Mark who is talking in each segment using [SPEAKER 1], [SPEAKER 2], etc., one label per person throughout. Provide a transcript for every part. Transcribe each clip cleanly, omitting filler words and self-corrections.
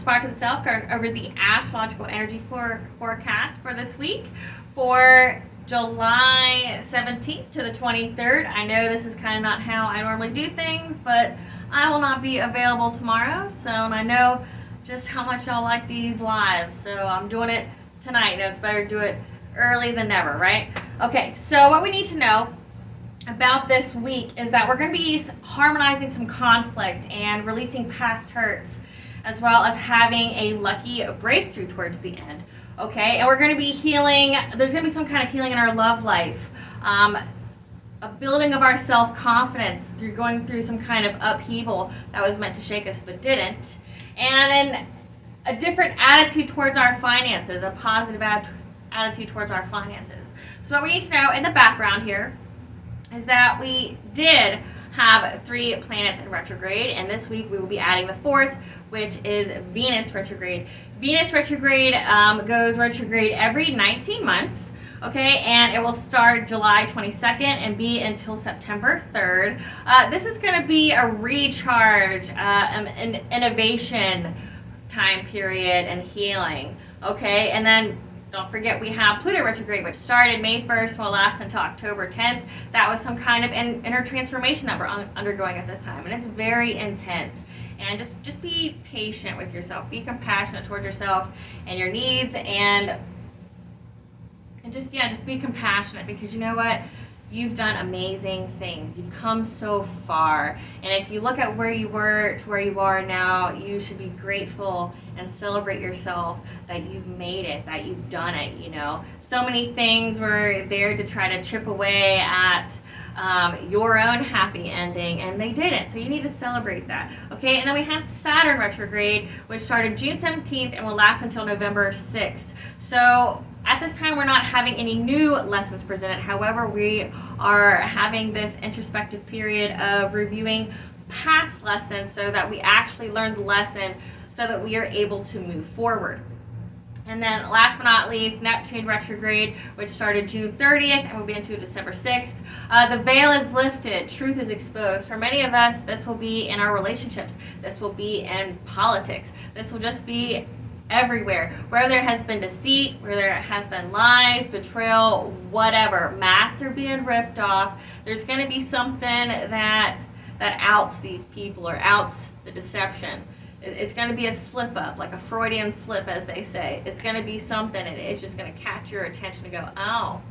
[SPEAKER 1] Spark of the Self, going over the astrological energy forecast for this week for July 17th to the 23rd. I know this is kind of not how I normally do things, but I will not be available tomorrow, so I know just how much y'all like these lives, so I'm doing it tonight. It's better to do it early than never, right? Okay, so what we need to know about this week is that we're going to be harmonizing some conflict and releasing past hurts, as well as having a lucky breakthrough towards the end. Okay, and we're going to be healing. There's going to be some kind of healing in our love life, a building of our self-confidence through going through some kind of upheaval that was meant to shake us but didn't, and a different attitude towards our finances, a positive attitude towards our finances. So what we need to know in the background here is that we did have 3 planets in retrograde, and this week we will be adding the 4th, which is Venus retrograde. Venus retrograde goes retrograde every 19 months, okay, and it will start July 22nd and be until September 3rd. This is going to be a recharge, an innovation time period and healing, okay, and then don't forget we have Pluto retrograde, which started May 1st and will last until October 10th. That was some kind of inner transformation that we're undergoing at this time, and it's very intense. And just be patient with yourself. Be compassionate towards yourself and your needs, and just be compassionate, because you know what? You've done amazing things. You've come so far. And if you look at where you were to where you are now, you should be grateful and celebrate yourself that you've made it, that you've done it, you know. So many things were there to try to chip away at your own happy ending, and they didn't. So you need to celebrate that. Okay, and then we had Saturn retrograde, which started June 17th and will last until November 6th. So at this time, we're not having any new lessons presented. However, we are having this introspective period of reviewing past lessons so that we actually learn the lesson so that we are able to move forward. And then last but not least, Neptune retrograde, which started June 30th and will be until December 6th. The veil is lifted. Truth is exposed. For many of us, this will be in our relationships. This will be in politics. This will just be everywhere. Where there has been deceit, where there has been lies, betrayal, whatever, masks are being ripped off, there's going to be something that outs these people or outs the deception. It's going to be a slip up, like a Freudian slip, as they say. It's going to be something, and it's just going to catch your attention and go, oh,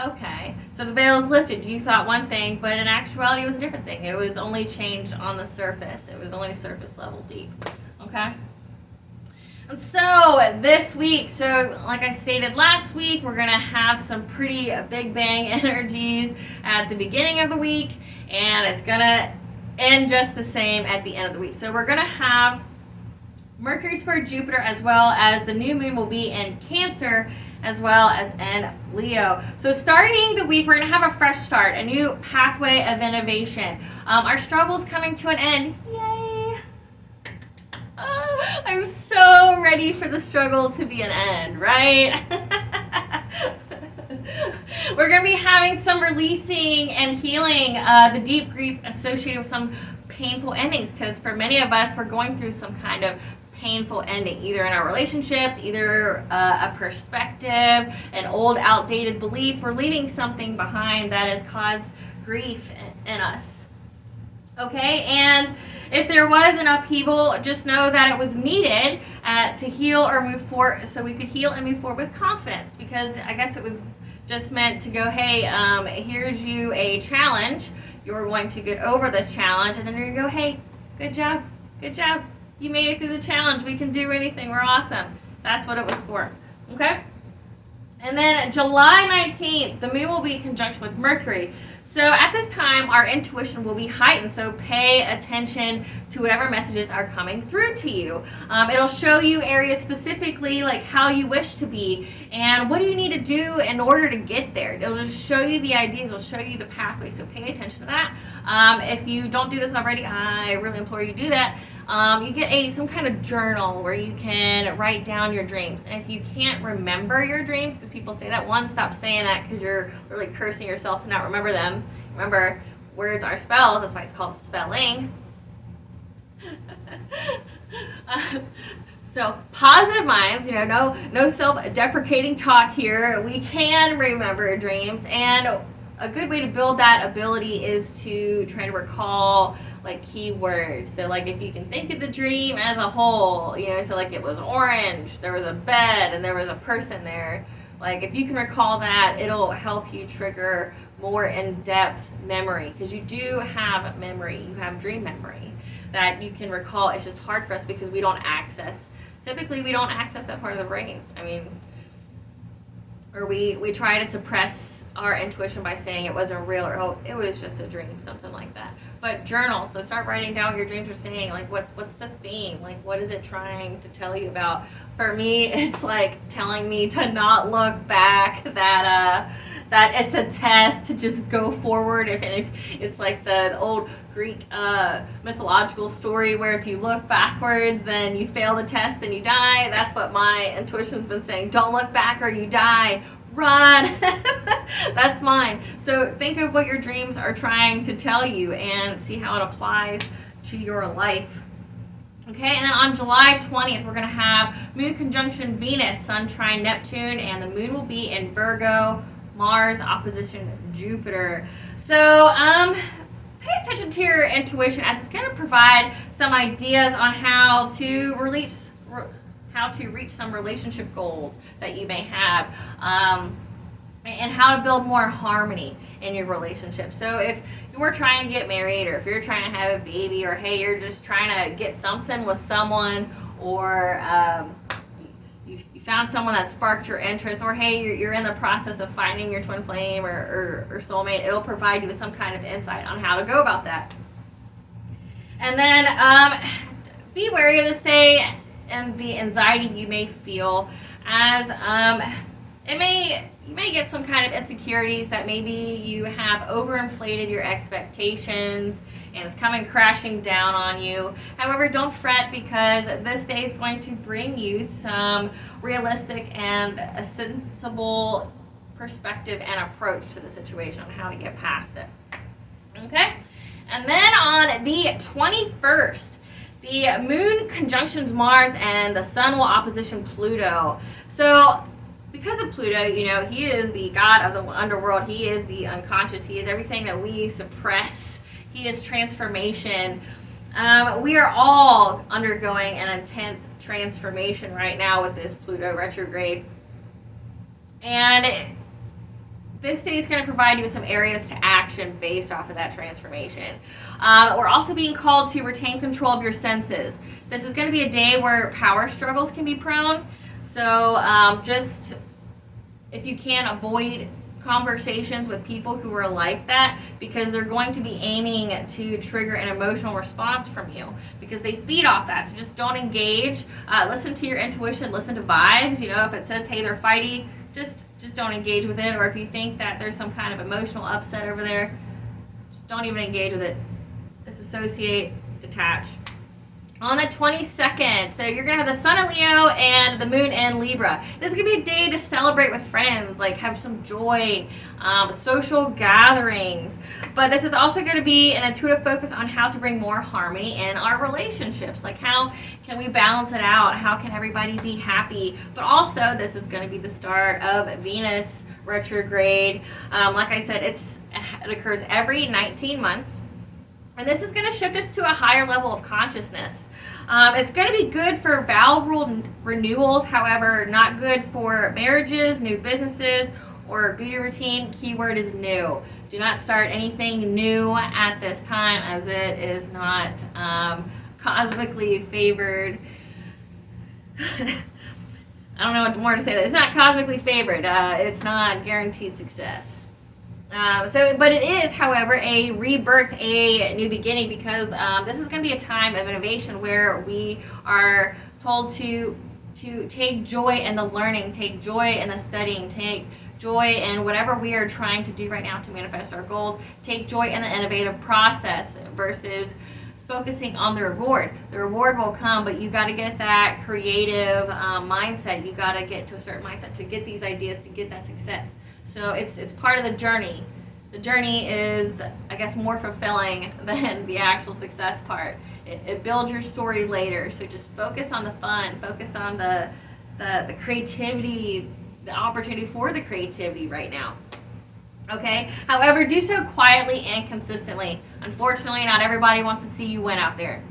[SPEAKER 1] okay. So the veil is lifted. You thought one thing, but in actuality it was a different thing. It was only changed on the surface. It was only surface level deep. Okay? And so this week, so like I stated last week, we're going to have some pretty big bang energies at the beginning of the week, and it's going to end just the same at the end of the week. So we're going to have Mercury square Jupiter, as well as the new moon will be in Cancer, as well as in Leo. So starting the week, we're going to have a fresh start, a new pathway of innovation. Our struggle's coming to an end. Yay! I'm so ready for the struggle to be an end, right? We're going to be having some releasing and healing the deep grief associated with some painful endings, because for many of us, we're going through some kind of painful ending, either in our relationships, either a perspective, an old outdated belief. We're leaving something behind that has caused grief in us. Okay, and if there was an upheaval, just know that it was needed to heal or move forward, so we could heal and move forward with confidence, because I guess it was just meant to go, hey, here's you a challenge. You're going to get over this challenge, and then you're going to go, hey, good job, good job. You made it through the challenge. We can do anything. We're awesome. That's what it was for. Okay? And then July 19th, the moon will be in conjunction with Mercury. So at this time, our intuition will be heightened, so pay attention to whatever messages are coming through to you. It'll show you areas specifically, like how you wish to be, and what do you need to do in order to get there. It'll just show you the ideas, it'll show you the pathway, so pay attention to that. If you don't do this already, I really implore you to do that. You get some kind of journal where you can write down your dreams. And if you can't remember your dreams, because people say that, one, stop saying that because you're really cursing yourself to not remember them. Remember, words are spells. That's why it's called spelling. So positive minds, no self-deprecating talk here. We can remember dreams, and a good way to build that ability is to try to recall like keywords. So like if you can think of the dream as a whole, so like it was orange, there was a bed, and there was a person there. Like if you can recall that, it'll help you trigger more in-depth memory, because you do have memory. You have dream memory that you can recall. It's just hard for us because typically we don't access that part of the brain. Or we try to suppress our intuition by saying it wasn't real, or it was just a dream, something like that. But journal. So start writing down what your dreams are saying. Like what's the theme? Like what is it trying to tell you about? For me, it's like telling me to not look back, that it's a test, to just go forward. If it's like the old Greek mythological story where if you look backwards, then you fail the test and you die. That's what my intuition's been saying. Don't look back or you die. Run. That's mine. So think of what your dreams are trying to tell you and see how it applies to your life. Okay, and then on July 20th, we're going to have Moon conjunction Venus, Sun trine Neptune, and the Moon will be in Virgo, Mars opposition Jupiter. So pay attention to your intuition, as it's going to provide some ideas on how to reach some relationship goals that you may have, and how to build more harmony in your relationship. So if you're trying to get married, or if you're trying to have a baby, or hey, you're just trying to get something with someone, or you found someone that sparked your interest, or hey, you're in the process of finding your twin flame or soulmate, it'll provide you with some kind of insight on how to go about that. And then be wary of this day and the anxiety you may feel, as you may get some kind of insecurities that maybe you have overinflated your expectations and it's coming crashing down on you. However, don't fret, because this day is going to bring you some realistic and a sensible perspective and approach to the situation on how to get past it. Okay? And then on the 21st, the Moon conjunctions Mars and the Sun will opposition Pluto. So because of Pluto, he is the god of the underworld. He is the unconscious. He is everything that we suppress. He is transformation. We are all undergoing an intense transformation right now with this Pluto retrograde. And this day is going to provide you with some areas to action based off of that transformation. We're also being called to retain control of your senses. This is going to be a day where power struggles can be prone. So just, if you can, avoid conversations with people who are like that, because they're going to be aiming to trigger an emotional response from you, because they feed off that. So just don't engage. Listen to your intuition. Listen to vibes. If it says, hey, they're fighty, just don't engage with it. Or if you think that there's some kind of emotional upset over there, just don't even engage with it. Disassociate, detach. On the 22nd, so you're going to have the Sun in Leo and the Moon in Libra. This is going to be a day to celebrate with friends, like have some joy, social gatherings. But this is also going to be an intuitive focus on how to bring more harmony in our relationships. Like how can we balance it out? How can everybody be happy? But also, this is going to be the start of Venus retrograde. Like I said, it occurs every 19 months. And this is going to shift us to a higher level of consciousness. It's going to be good for vow renewals, however, not good for marriages, new businesses, or beauty routine. Keyword is new. Do not start anything new at this time, as it is not cosmically favored. I don't know what more to say. It's not cosmically favored. It's not guaranteed success. But it is, however, a rebirth, a new beginning, because this is going to be a time of innovation where we are told to take joy in the learning, take joy in the studying, take joy in whatever we are trying to do right now to manifest our goals, take joy in the innovative process versus focusing on the reward. The reward will come, but you got to get that creative mindset. You got to get to a certain mindset to get these ideas, to get that success. So it's part of the journey. The journey is, I guess, more fulfilling than the actual success part. It builds your story later. So just focus on the fun, focus on the creativity, the opportunity for the creativity right now. Okay? However, do so quietly and consistently. Unfortunately, not everybody wants to see you win out there.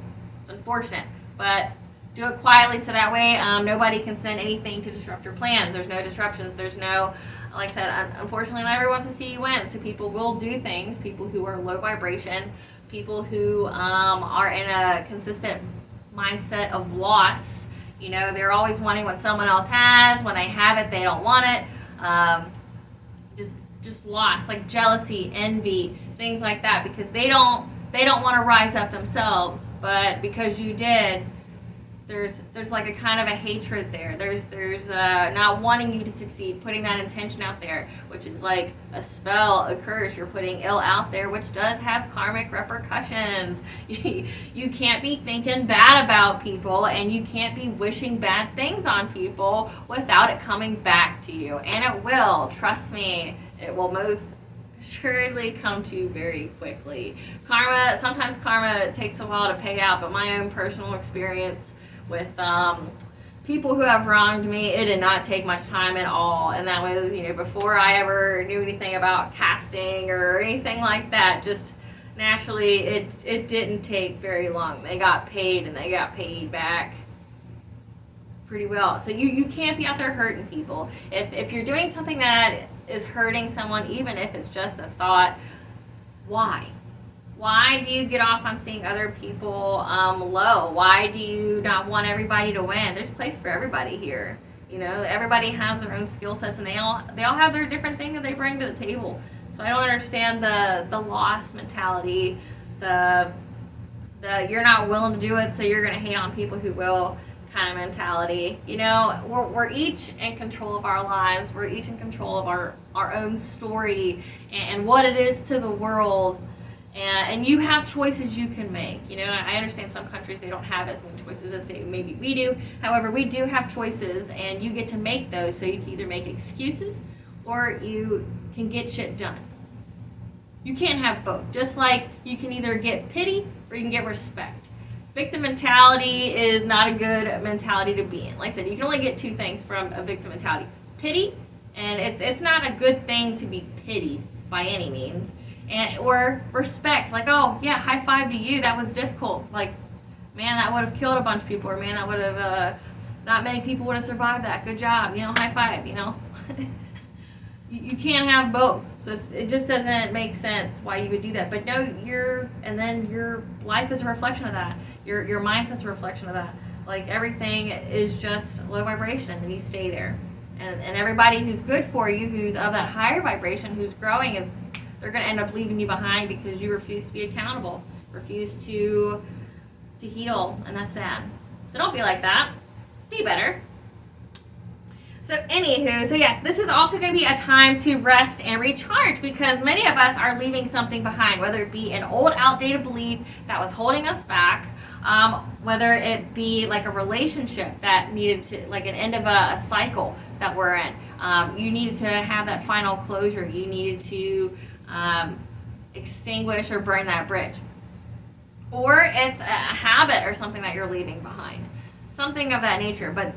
[SPEAKER 1] It's unfortunate, but do it quietly so that way nobody can send anything to disrupt your plans. There's no disruptions. There's no, like I said, unfortunately, not everyone wants to see you win. So people will do things. People who are low vibration, people who are in a consistent mindset of loss. You know, they're always wanting what someone else has. When they have it, they don't want it. Just loss, like jealousy, envy, things like that, because they don't want to rise up themselves. But because you did, there's like a kind of a hatred there. There's not wanting you to succeed, putting that intention out there, which is like a spell, a curse. You're putting ill out there, which does have karmic repercussions. You can't be thinking bad about people, and you can't be wishing bad things on people without it coming back to you. And it will, trust me, it will most assuredly come to you very quickly. Sometimes karma takes a while to pay out, but my own personal experience with people who have wronged me, it did not take much time at all. And that was, before I ever knew anything about casting or anything like that. Just naturally, it didn't take very long. They got paid, and they got paid back pretty well. So you can't be out there hurting people. If you're doing something that is hurting someone, even if it's just a thought, why? Why do you get off on seeing other people low? Why do you not want everybody to win? There's a place for everybody here. Everybody has their own skill sets, and they all have their different thing that they bring to the table. So I don't understand the loss mentality, the you're not willing to do it, so you're gonna hate on people who will kind of mentality. We're each in control of our lives. We're each in control of our own story and what it is to the world. And you have choices you can make. I understand some countries, they don't have as many choices as maybe we do. However, we do have choices, and you get to make those. So you can either make excuses or you can get shit done. You can't have both. Just like you can either get pity or you can get respect. Victim mentality is not a good mentality to be in. Like I said, you can only get two things from a victim mentality: pity, and it's not a good thing to be pitied by any means. Or respect, like, oh yeah, high five to you, that was difficult, like, man, that would have killed a bunch of people, or man, that would have not many people would have survived that, good job, high five. You can't have both. So it just doesn't make sense why you would do that. But no, and then your life is a reflection of that, your mindset's a reflection of that. Like, everything is just low vibration, and then you stay there, and everybody who's good for you, who's of that higher vibration, who's growing, they're going to end up leaving you behind because you refuse to be accountable, refuse to heal, and that's sad. So don't be like that. Be better. So anywho, yes, this is also going to be a time to rest and recharge, because many of us are leaving something behind, whether it be an old, outdated belief that was holding us back, whether it be like a relationship that needed to, like an end of a cycle that we're in. You needed to have that final closure. You needed to extinguish or burn that bridge. Or it's a habit or something that you're leaving behind. Something of that nature. But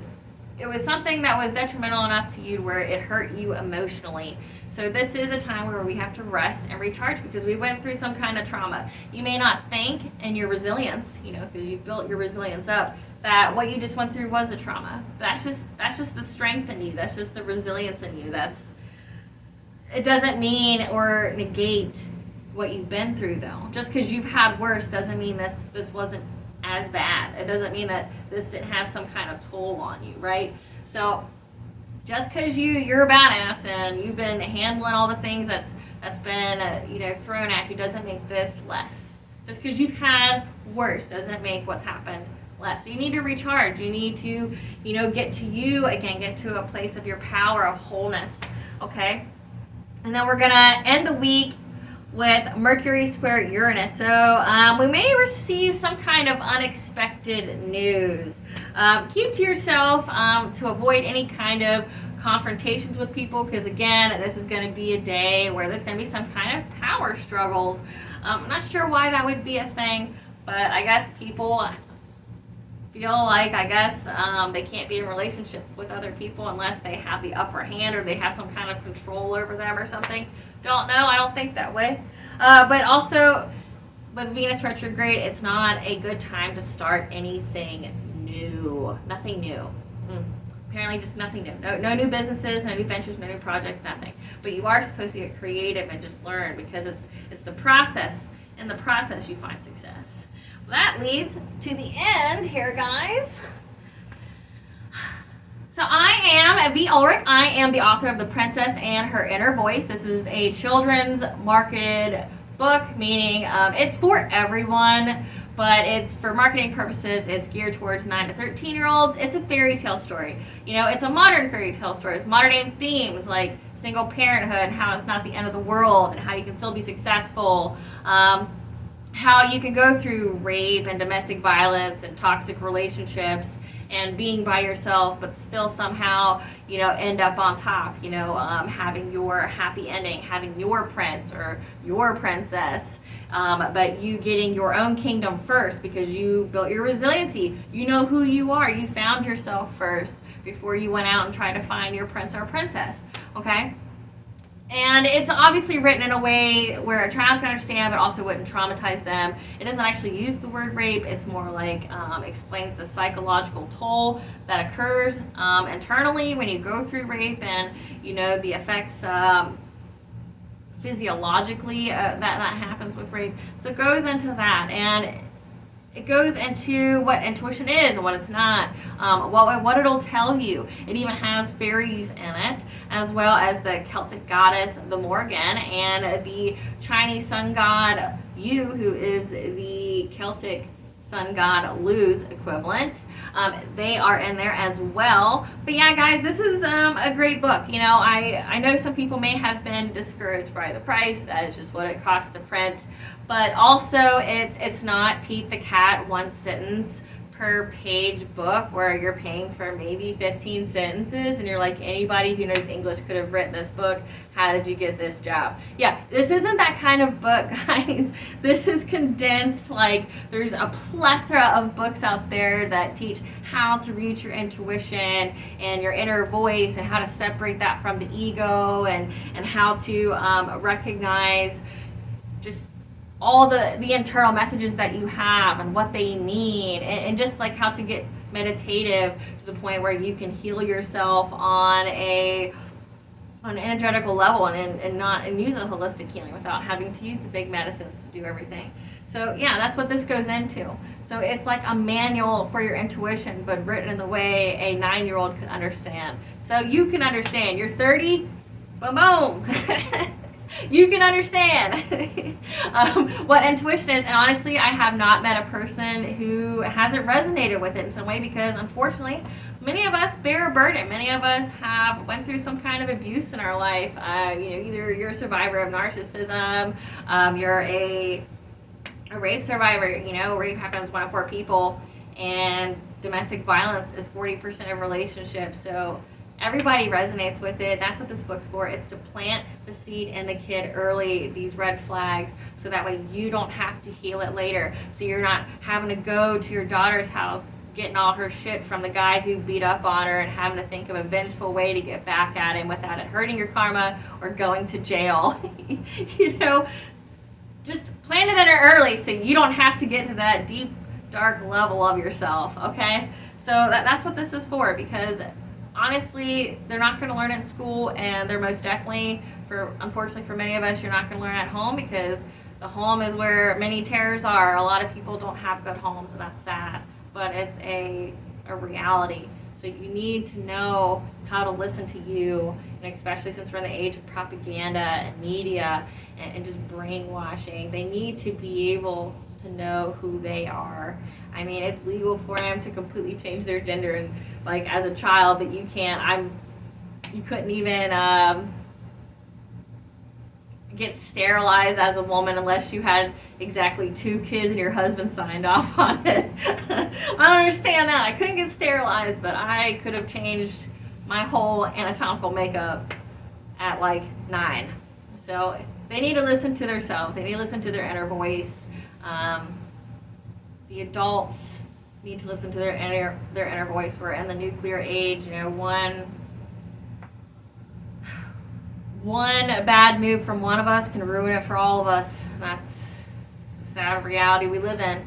[SPEAKER 1] it was something that was detrimental enough to you where it hurt you emotionally. So this is a time where we have to rest and recharge, because we went through some kind of trauma. You may not think in your resilience, because you built your resilience up, that what you just went through was a trauma. That's just the strength in you. That's just the resilience in you. It doesn't mean or negate what you've been through, though. Just because you've had worse doesn't mean this wasn't as bad. It doesn't mean that this didn't have some kind of toll on you, right? So just because you're a badass and you've been handling all the things that's been thrown at you doesn't make this less. Just because you've had worse doesn't make what's happened less. So you need to recharge. You need to get to you again, get to a place of your power, of wholeness. Okay. And then we're going to end the week with Mercury square Uranus. So we may receive some kind of unexpected news. Keep to yourself to avoid any kind of confrontations with people, because again, this is going to be a day where there's going to be some kind of power struggles. I'm not sure why that would be a thing, But I guess people feel like, they can't be in a relationship with other people unless they have the upper hand or they have some kind of control over them or something. Don't know. I don't think that way. But also, with Venus retrograde, it's not a good time to start anything new. Nothing new. Apparently just nothing new. No new businesses, no new ventures, no new projects, nothing. But you are supposed to get creative and just learn, because it's the process. In the process you find success. Well, that leads to the end here, guys. So I am V. Ulrich. I am the author of The Princess and Her Inner Voice. This is a children's marketed book, meaning it's for everyone, but it's for marketing purposes. It's geared towards 9 to 13-year-olds. It's a fairy tale story. It's a modern fairy tale story with modern themes like single parenthood and how it's not the end of the world and how you can still be successful. How you can go through rape and domestic violence and toxic relationships and being by yourself, but still somehow, end up on top, having your happy ending, having your prince or your princess, but you getting your own kingdom first because you built your resiliency. You know who you are. You found yourself first before you went out and tried to find your prince or princess, okay? And it's obviously written in a way where a child can understand, but also wouldn't traumatize them. It doesn't actually use the word rape. It's more like explains the psychological toll that occurs internally when you go through rape, and the effects physiologically that happens with rape. So it goes into that, and it goes into what intuition is and what it's not, what it'll tell you. It even has fairies in it, as well as the Celtic goddess, the Morgan, and the Chinese sun god, Yu, who is the Celtic sun god Lu's equivalent. They are in there as well. But yeah, guys, this is a great book. I know some people may have been discouraged by the price. That is just what it costs to print. But also, it's not Pete the Cat one sentence per page book where you're paying for maybe 15 sentences and you're like, anybody who knows English could have written this book. How did you get this job? Yeah, this isn't that kind of book, guys. This is condensed. Like, there's a plethora of books out there that teach how to reach your intuition and your inner voice and how to separate that from the ego, and how to recognize just all the internal messages that you have and what they need, and just like how to get meditative to the point where you can heal yourself on an energetical level, and use a holistic healing without having to use the big medicines to do everything. So yeah, that's what this goes into. So it's like a manual for your intuition, but written in the way a 9-year-old could understand. So you can understand. You're 30, boom, boom. You can understand what intuition is. And honestly, I have not met a person who hasn't resonated with it in some way, because unfortunately, many of us bear a burden. Many of us have went through some kind of abuse in our life. Either you're a survivor of narcissism, you're a rape survivor. Rape happens 1 in 4 people, and domestic violence is 40% of relationships. So everybody resonates with it. That's what this book's for. It's to plant the seed in the kid early, these red flags, so that way you don't have to heal it later. So you're not having to go to your daughter's house getting all her shit from the guy who beat up on her and having to think of a vengeful way to get back at him without it hurting your karma or going to jail. Just plant it in her early so you don't have to get to that deep, dark level of yourself, okay? So that's what this is for, because honestly, they're not going to learn it in school, and they're most definitely, unfortunately for many of us, you're not going to learn at home, because the home is where many terrors are. A lot of people don't have good homes, and that's sad, but it's a reality. So you need to know how to listen to you, and especially since we're in the age of propaganda and media and just brainwashing, they need to be able to know who they are. I mean, it's legal for them to completely change their gender, and like as a child, but you can't. You couldn't even get sterilized as a woman unless you had exactly 2 kids and your husband signed off on it. I don't understand that. I couldn't get sterilized, but I could have changed my whole anatomical makeup at like 9. So they need to listen to themselves. They need to listen to their inner voice. the adults need to listen to their inner voice. We're in the nuclear age. You know, one bad move from one of us can ruin it for all of us. That's the sad reality we live in.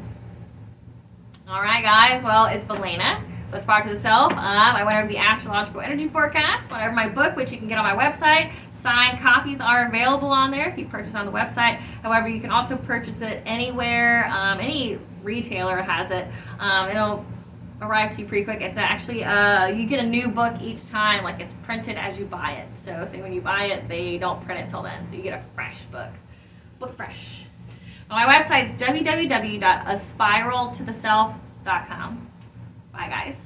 [SPEAKER 1] All right, guys. Well, it's Belena. Let's Spark to the Self. I went over the astrological energy forecast. Went over my book, which you can get on my website. Signed copies are available on there if you purchase on the website. However, you can also purchase it anywhere. Any retailer has it. It'll arrive to you pretty quick. It's actually you get a new book each time, like it's printed as you buy it. So say when you buy it, they don't print it till then, so you get a fresh book fresh. My website's www.aspiraltotheself.com. Bye, guys.